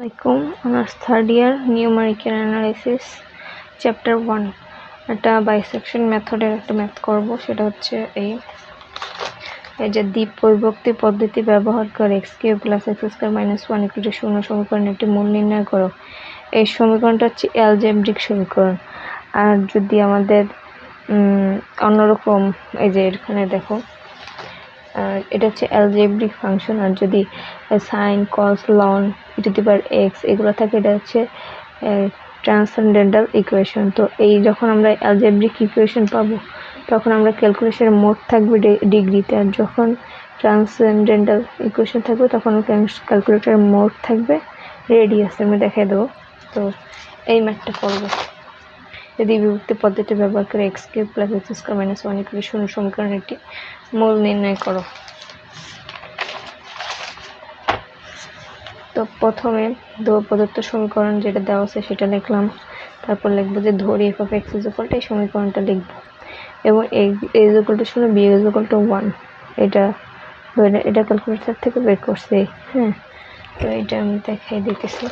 আসসালামাইকুম honours third year numerical analysis chapter 1 একটা bisection মেথডের একটা ম্যাথ করব। সেটা হচ্ছে এই যে দ্বি-পরিবর্তী পদ্ধতি ব্যবহার করে x³ + x² - 1 = 0 সমীকরণের একটি মূল নির্ণয় করো। এই সমীকরণটা হচ্ছে অ্যালজেব্রিক সমীকরণ। আর যদি আমাদের অন্যরকম এই যে এখানে দেখো এটা হচ্ছে অ্যালজেব্রিক ফাংশন। আর যদি সাইন কস লন e⁻x এগুলো থাকে এটা হচ্ছে ট্রান্সেন্ডেন্টাল ইকুয়েশন। তো এই যখন আমরা অ্যালজেব্রিক ইকুয়েশন পাবো তখন আমরা ক্যালকুলেশনের মোড থাকবে ডিগ্রিতে, আর যখন ট্রান্সেন্ডেন্টাল ইকুয়েশন থাকবে তখন ক্যালকুলেটরের মোড থাকবে রেডিয়াসে। আমি দেখাই দেবো। তো এই ম্যাথটা করবো। যদি বিভক্তি পদ্ধতি ব্যবহার করে x³ + x² - 1 = 0 সমীকরণের একটি মূল নির্ণয় করো। তো প্রথমে প্রদত্ত সমীকরণ যেটা দেওয়া আছে সেটা লিখলাম। তারপর লিখবো যে ধরি f(x) এই সমীকরণটা লিখবো এবং a = 0 b = 1 এটা ক্যালকুলেটর থেকে বের করছি। হ্যাঁ, তো এটা আমি দেখাই দিতেছি।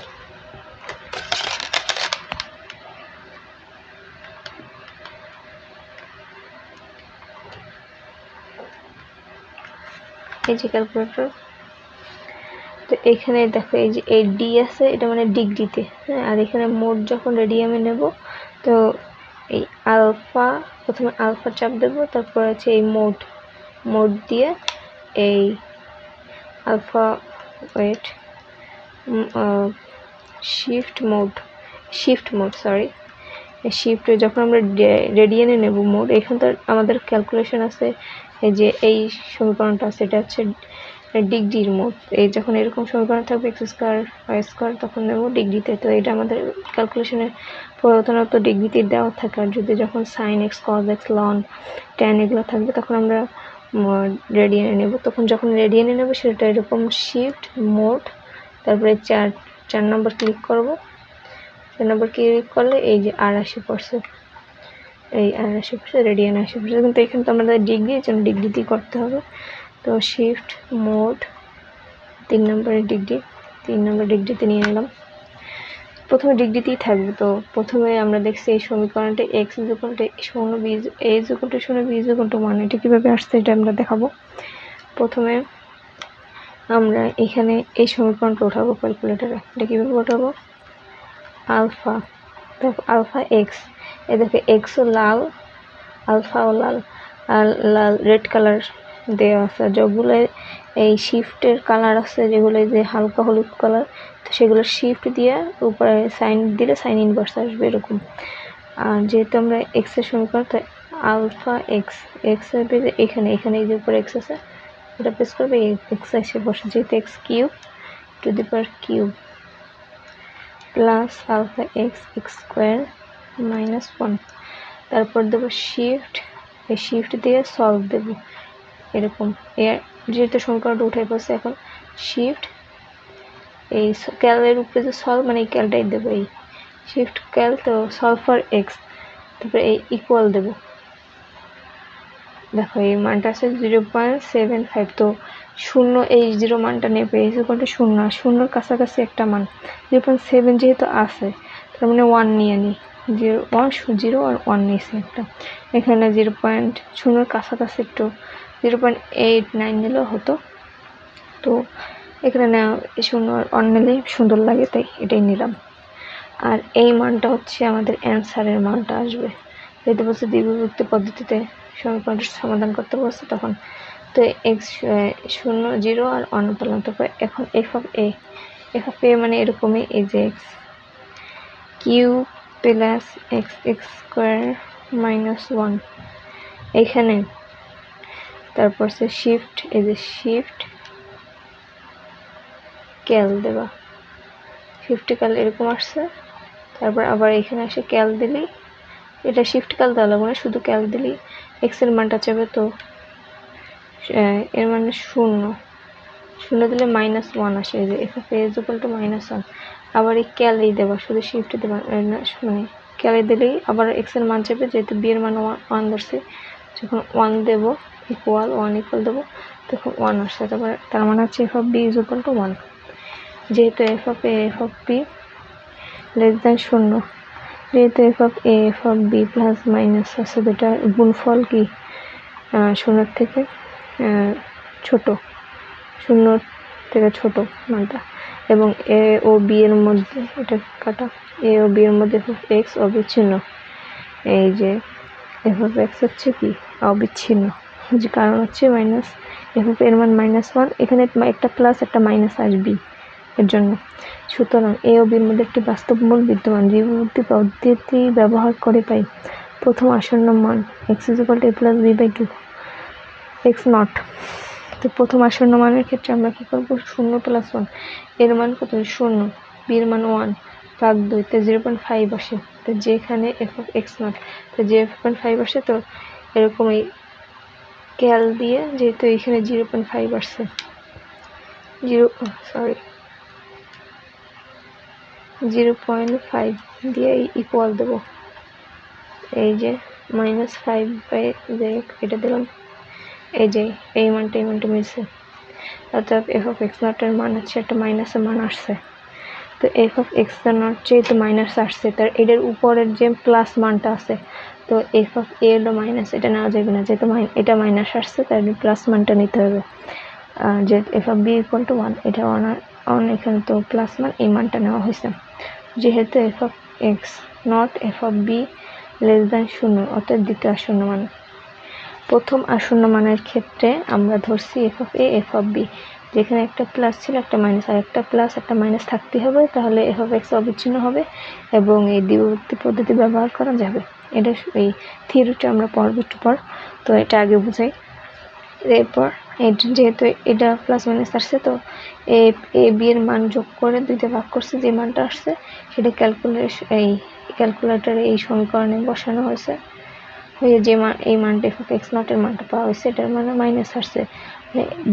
এই যে ক্যালকুলেটর, তো এখানে দেখো এই যে এই ডি আছে, এটা মানে ডিগ্রিতে। হ্যাঁ, আর এখানে মোড যখন রেডিয়ামে নেব তো এই আলফা, প্রথমে আলফা চাপ দেব, তারপর আছে এই মোড দিয়ে এই আলফা শিফট যখন আমরা রেডিয়ানে নেব মোড, এখান তো আমাদের ক্যালকুলেশন আছে এই যে এই সমীকরণটা আছে, এটা হচ্ছে ডিগ্রির মোড। এই যখন এরকম সমীকরণ থাকবে x² y² তখন নেব ডিগ্রিতে। তো এটা আমাদের ক্যালকুলেশনে প্রধানত ডিগ্রিতে দেওয়া থাকে। আর যদি যখন সাইন x cos x লন ট্যান এগুলো থাকবে তখন আমরা রেডিয়ানে নেব। তখন যখন রেডিয়ানে নেব সেটা এরকম শিফট মোড, তারপরে 4 নম্বর ক্লিক করব। 4 নম্বর ক্লিক করলে এই যে 80%, এই 80% রেডিয়ান 80%, কিন্তু এখানে তো আমাদের ডিগ্রি, এই জন্য ডিগ্রিতেই করতে হবে। তো শিফট মোড 3 নম্বরের ডিগ্রিতে নিয়ে নিলাম। প্রথমে ডিগ্রিতেই থাকবে। তো প্রথমে আমরা দেখছি এই সমীকরণটা x = 0 b a = 0 b = 1 এটা কীভাবে আসছে এটা আমরা দেখাবো। প্রথমে আমরা এখানে এই সমীকরণটা উঠাবো ক্যালকুলেটরে। এটা কীভাবে উঠাবো? আলফা, দেখো আলফা এক্স, এই দেখো এক্সও লাল, আলফাও লাল, আর লাল রেড কালার দেওয়া আছে। যেগুলো এই শিফটের কালার আছে, যেগুলো যে হালকা হলুদ কালার, তো সেগুলো শিফট দিয়ে উপরে সাইন দিলে সাইন ইনভার্স আসবে এরকম। আর যেহেতু আমরা এক্সের সমীকরণ, তো আলফা এক্স আসবে যে এখানে এই যে উপরে এক্স আছে এটা প্রেস করবে, এক্স এসে বসে, যেহেতু x³ প্লাস আলফা x² - 1। তারপর দেবো শিফট, এই শিফট দিয়ে সলভ দেব এরকম। যেহেতু সমীকরণটা উঠে পড়ছে, এখন শিফট এই ক্যালের উপরে যে সলভ মানে এই ক্যালটাই দেবো, এই শিফট ক্যাল, তো সলভ ফর এক্স, তারপরে এই ইকুয়াল দেব। দেখো এই মানটা আছে 0.75, তো 0 এই 0 মানটা নেবে, এই = 0 আর 0-র কাছাকাছি একটা মান 0.7 যেহেতু আছে, তার মানে 1 নিয়ে নিই। 0 আর 1 নিয়েছি একটা। এখানে 0.0-র কাছাকাছি একটু 0.89 নিলেও হতো। তো এখানে 0 আর 1 নিলেই সুন্দর লাগে, তাই এটাই নিলাম। আর এই মানটা হচ্ছে আমাদের অ্যান্সারের মানটা আসবে। যেহেতু বলছে দ্বিবিভক্তি পদ্ধতিতে সমীকরণটা সমাধান করতে বলছে তখন, তো x0 0 আর 1 পেলাম। তারপর এখন f(a) মানে এরকমই, এই যে x³ + x² - 1 এখানে, তারপর সে শিফট, এই যে শিফট ক্যাল দেবা, শিফট ক্যাল এরকম আসছে। তারপর আবার এখানে এসে ক্যাল দিলেই, এটা শিফট ক্যাল দেওয়া লাগবে না, শুধু ক্যাল দিলেই এক্সের মানটা চাবে। তো এর মানে 0 দিলে -1 আসে, এই যে f(a) = -1। আবার এই ক্যালেই দেবা, শুধু শিফট দেবা না, মানে ক্যালে দিলেই আবার এক্সের মান চাবে, যেহেতু b এর মান 1 ধরছে। যখন 1 দেব ইকুয়াল দেবো তখন 1 আসছে। তারপর তার মানে হচ্ছে f(b) = 1। যেহেতু F of A F of B less than 0, যেহেতু F of A F of B plus minus আছে, দুটা গুণফল কি 0 থেকে ছোট, 0 থেকে ছোট মানটা, এবং এ ও বি এর মধ্যে, এটা কাটা, এ ও বি এর মধ্যে এফ অফ এক্স অবিচ্ছিন্ন। এই যে এফ অফ এক্স হচ্ছে কি অবিচ্ছিন্ন, যে কারণ হচ্ছে মাইনাস এফ অফ এর মান -1, এখানে একটা প্লাস একটা মাইনাস আসবেই এর জন্য। সুতরাং এ ও বির মধ্যে একটি বাস্তব মূল বিদ্যমান। দ্বিবর্তী পদ্ধতি ব্যবহার করে পাই প্রথম আসন্ন মান x = a+b/2 x0। তো প্রথম আসন্ন মানের ক্ষেত্রে আমরা কি করব, 0 + 1 এর মান কত, 0, b এর মান 1 ভাগ 2, তে 0.5 আসে। তো যেখানে f of x0, তো 0.5 আসে, তো এরকম এই ক্যাল দিয়ে, যেহেতু এখানে 0.5 আসছে, 0.5 দিয়ে ইকুয়াল দেব, এই যে -5/, এটা দিলাম, এই যে এই মানটা মিলছে। অর্থাৎ এফ অফ এক্স নট এর মান হচ্ছে একটা মাইনাসের মান আসছে। তো এফ অফ এক্স নট যেহেতু মাইনাস আসছে, তার এটার উপরের যে প্লাস মানটা আছে, তো এফ অফ এ হলো মাইনাস, এটা নেওয়া যাবে না, যেহেতু এটা মাইনাস আসছে, তার প্লাস মানটা নিতে হবে। যে এফ অফ বি = 1, এটা 1 এখানে তো প্লাস মান, এই মানটা নেওয়া হয়েছে। যেহেতু F of X naught F of B less than 0, অর্থাৎ দ্বিতীয় আসন্ন মান। প্রথম আসন্ন মানের ক্ষেত্রে আমরা ধরছি F of A F of B, যেখানে একটা প্লাস ছিল একটা মাইনাস, আর একটা প্লাস একটা মাইনাস থাকতে হবে, তাহলে এফ অফ এক্স অবিচ্ছিন্ন হবে এবং এই দ্বিবর্তী পদ্ধতি ব্যবহার করা যাবে। এটা এই থিওরিটা আমরা পড়ব একটু পর, তো এটা আগে বুঝাই। এরপর যেহেতু এটা প্লাস মাইনাস আসছে, তো এ বি এর মান যোগ করে 2 ভাগ করছে, যে মানটা আসছে সেটা ক্যালকুলেটরে এই সমীকরণে বসানো হয়েছে, হয়ে যে এই মানটা এফ অফ এক্স নট এর মানটা পাওয়া হয়েছে, এটার মানে মাইনাস আসছে।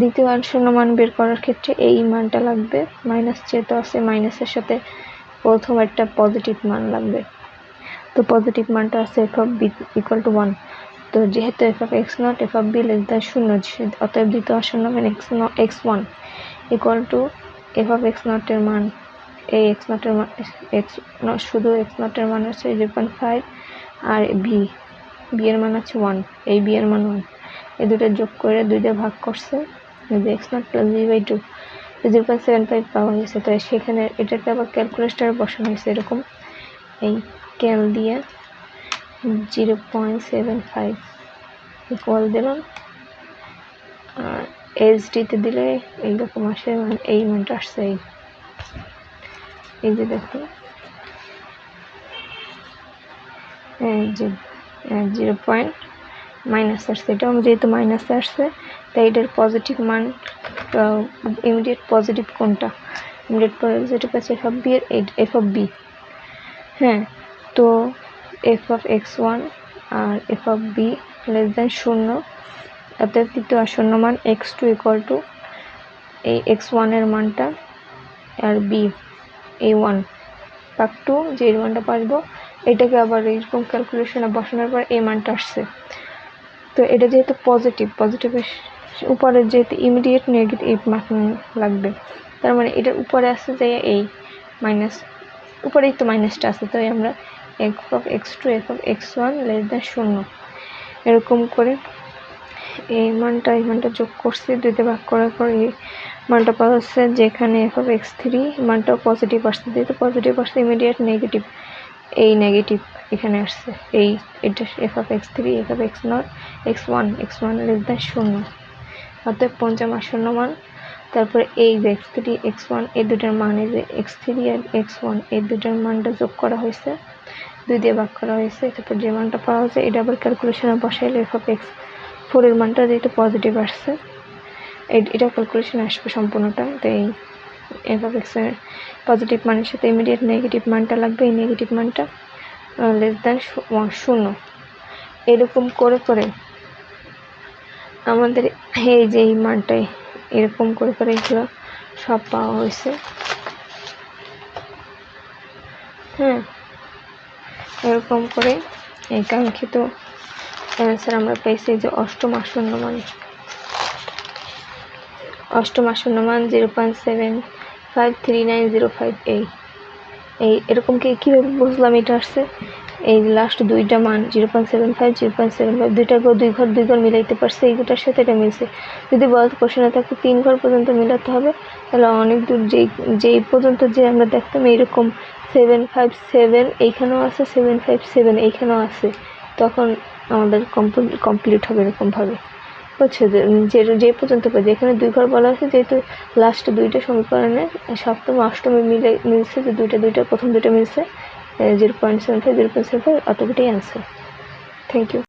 দ্বিতীয় আসন্ন মান বের করার ক্ষেত্রে এই মানটা লাগবে, মাইনাস যেহেতু আছে, মাইনাসের সাথে প্রথম একটা পজিটিভ মান লাগবে। তো পজিটিভ মানটা আছে এফ অফ বি = 1। তো যেহেতু F of X naught F of B less than 0, অতএব দ্বিতীয় আসন্ন মান x1 = F of X not এর মান, এই এক্স নটের মান, শুধু এক্স নটের মান হচ্ছে 0.5, আর বি এর মান আছে 1, এই বি এর মান 1, এই দুটো যোগ করে 2 দিয়ে ভাগ করছে, x0 + b/2, 0.75 পাওয়া গেছে। তো সেখানে এটাকে আবার ক্যালকুলেটরে বসানো হয়েছে, এরকম এই ক্যাল দিয়ে 0.75 ইকুয়াল দিলাম, আর এইচডিতে দিলে এইরকম আসে, মানে এই মানটা আসছে, এই যে দেখুন, এই যে 0. মাইনাস আসছে, এটাও যেহেতু মাইনাস আসছে, তাই এটার পজিটিভ মান, ইমিডিয়েট পজিটিভ কোনটা, ইমিডিয়েট পজিটিভ আছে এফ অফ বি এর, এফ অফ বি। হ্যাঁ, তো এফ অফ x1 আর F of B less than 0, অর্থাৎ তৃতীয় আসন্ন মান x2 = এই x1 এর মানটা, আর বি এই 1 ভাগ 2, যে এর মানটা পাবো, এটাকে আবার এরকম ক্যালকুলেশনে বসানোর পর এই মানটা আসছে। তো এটা যেহেতু পজিটিভের উপরে যেহেতু ইমিডিয়েট নেগেটিভ মান লাগবে, তার মানে এটার উপরে আসছে যে এই মাইনাস, উপরেই তো মাইনাসটা আছে, তাই আমরা F of x2 F of x1 less than 0 এরকম করে এই মানটা যোগ করছি, 2 দিয়ে ভাগ করার পর এই মানটা পাওয়া যাচ্ছে, যেখানে এফ অফ x3 মানটাও পজিটিভ আসছে, যেহেতু পজিটিভ আসছে ইমিডিয়েট নেগেটিভ, এই নেগেটিভ এখানে আসছে, এটা F of x3 F of x1 less than 0, অর্থাৎ পঞ্চম আসন্ন মান। তারপরে এই যে x3 x1 এই দুটার মান, এই যে x3 আর x1 এই দুটার মানটা যোগ করা হয়েছে, 2 দিয়ে ভাগ করা হয়েছে, তারপর যে মানটা পাওয়া যায় এটা আবার ক্যালকুলেশনে বসাইলে এফ অফ x4 এর মানটা যেহেতু পজিটিভ আসছে, এটা ক্যালকুলেশনে আসবে সম্পূর্ণটা। তো এই এফ অফ এক্স এর পজিটিভ মানের সাথে ইমিডিয়েট নেগেটিভ মানটা লাগবে, এই নেগেটিভ মানটা লেস দেন 0, এরকম করে আমাদের এই যে এই মানটাই এরকম করে এগুলো সব পাওয়া হয়েছে। হ্যাঁ, এরকম করে এই কাঙ্ক্ষিত অ্যান্সার আমরা পেয়েছি যে অষ্টম আসন্ন মান 0.75 53905 এই এরকম কীভাবে বুঝলাম এটা আসছে? এই লাস্ট দুইটা মান 0.75 0.75 দুই ঘর মিলাইতে পারছে, এইটার সাথে এটা মিলছে। যদি বলতো কোশ্চেনে থাকতো 3 ঘর পর্যন্ত মিলাতে হবে, তাহলে অনেক দূর যেই পর্যন্ত যে আমরা দেখতাম এইরকম 757 এইখানেও আছে, 757 এইখানেও আছে, তখন আমাদের কমপ্লিট হবে এরকমভাবে, বুঝছো? যে পর্যন্ত যেখানে 2 ঘর বলা আছে, যেহেতু লাস্ট দুইটা সমীকরণে সপ্তম অষ্টমী মিলছে, যে দুইটা প্রথম দুইটা মিলছে 0.75 0.75 অটোমেটিক অ্যান্সার। Thank you.